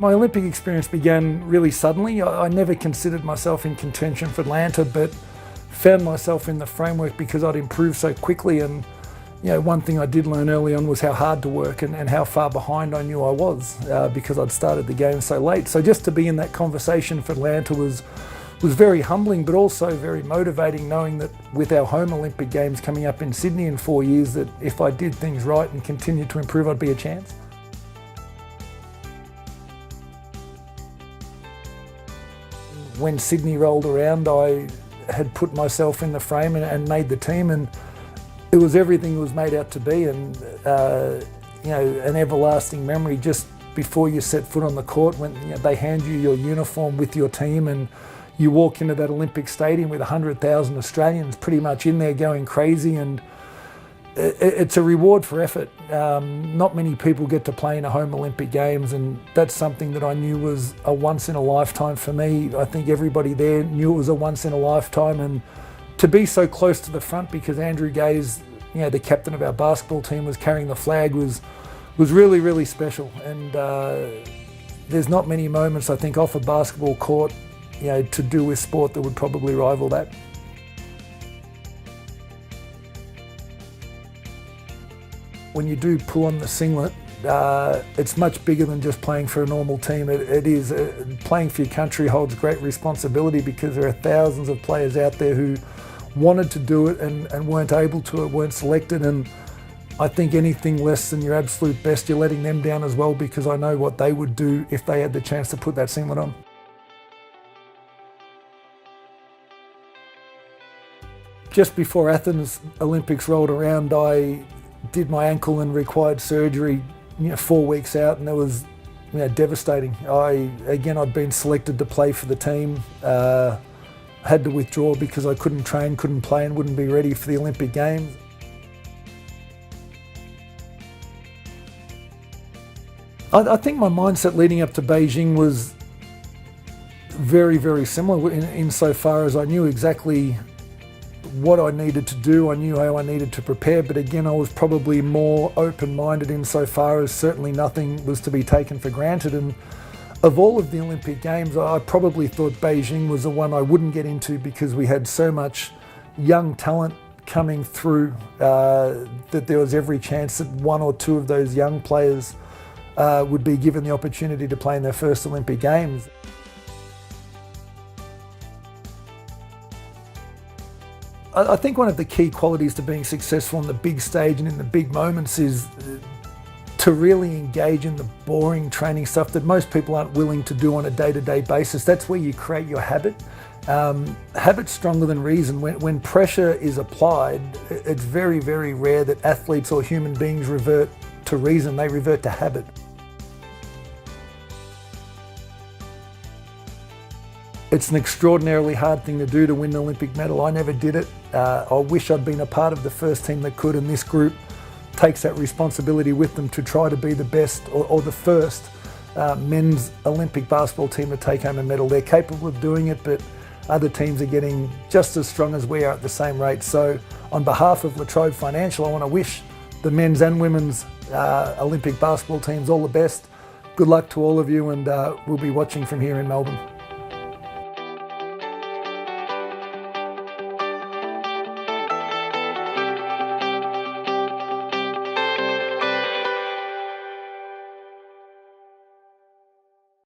My Olympic experience began really suddenly. I never considered myself in contention for Atlanta, but found myself in the framework because I'd improved so quickly. And one thing I did learn early on was how hard to work and how far behind I knew I was because I'd started the game so late. So just to be in that conversation for Atlanta was very humbling, but also very motivating, knowing that with our home Olympic Games coming up in Sydney in 4 years, that if I did things right and continued to improve, I'd be a chance. When Sydney rolled around, I had put myself in the frame and made the team, and it was everything it was made out to be, and an everlasting memory just before you set foot on the court when they hand you your uniform with your team and you walk into that Olympic stadium with 100,000 Australians pretty much in there going crazy, and it's a reward for effort. Not many people get to play in a home Olympic Games, and that's something that I knew was a once in a lifetime for me. I think everybody there knew it was a once in a lifetime, and to be so close to the front because Andrew Gaze, the captain of our basketball team, was carrying the flag was really, really special. And there's not many moments, I think, off a basketball court to do with sport that would probably rival that. When you do pull on the singlet, it's much bigger than just playing for a normal team. It is. Playing for your country holds great responsibility because there are thousands of players out there who wanted to do it and weren't able to, weren't selected. And I think anything less than your absolute best, you're letting them down as well, because I know what they would do if they had the chance to put that singlet on. Just before Athens Olympics rolled around, I did my ankle and required surgery 4 weeks out, and it was devastating. I'd been selected to play for the team, had to withdraw because I couldn't train, couldn't play, and wouldn't be ready for the Olympic Games. I think my mindset leading up to Beijing was very, very similar insofar as I knew exactly what I needed to do. I knew how I needed to prepare, but again, I was probably more open-minded insofar as certainly nothing was to be taken for granted. And of all of the Olympic Games, I probably thought Beijing was the one I wouldn't get into because we had so much young talent coming through that there was every chance that one or two of those young players would be given the opportunity to play in their first Olympic Games. I think one of the key qualities to being successful on the big stage and in the big moments is to really engage in the boring training stuff that most people aren't willing to do on a day-to-day basis. That's where you create your habit. Habit's stronger than reason. When pressure is applied, it's very, very rare that athletes or human beings revert to reason. They revert to habit. It's an extraordinarily hard thing to do to win an Olympic medal. I never did it. I wish I'd been a part of the first team that could, and this group takes that responsibility with them to try to be the best or the first men's Olympic basketball team to take home a medal. They're capable of doing it, but other teams are getting just as strong as we are at the same rate. So on behalf of Trobe Financial, I want to wish the men's and women's Olympic basketball teams all the best. Good luck to all of you, and we'll be watching from here in Melbourne.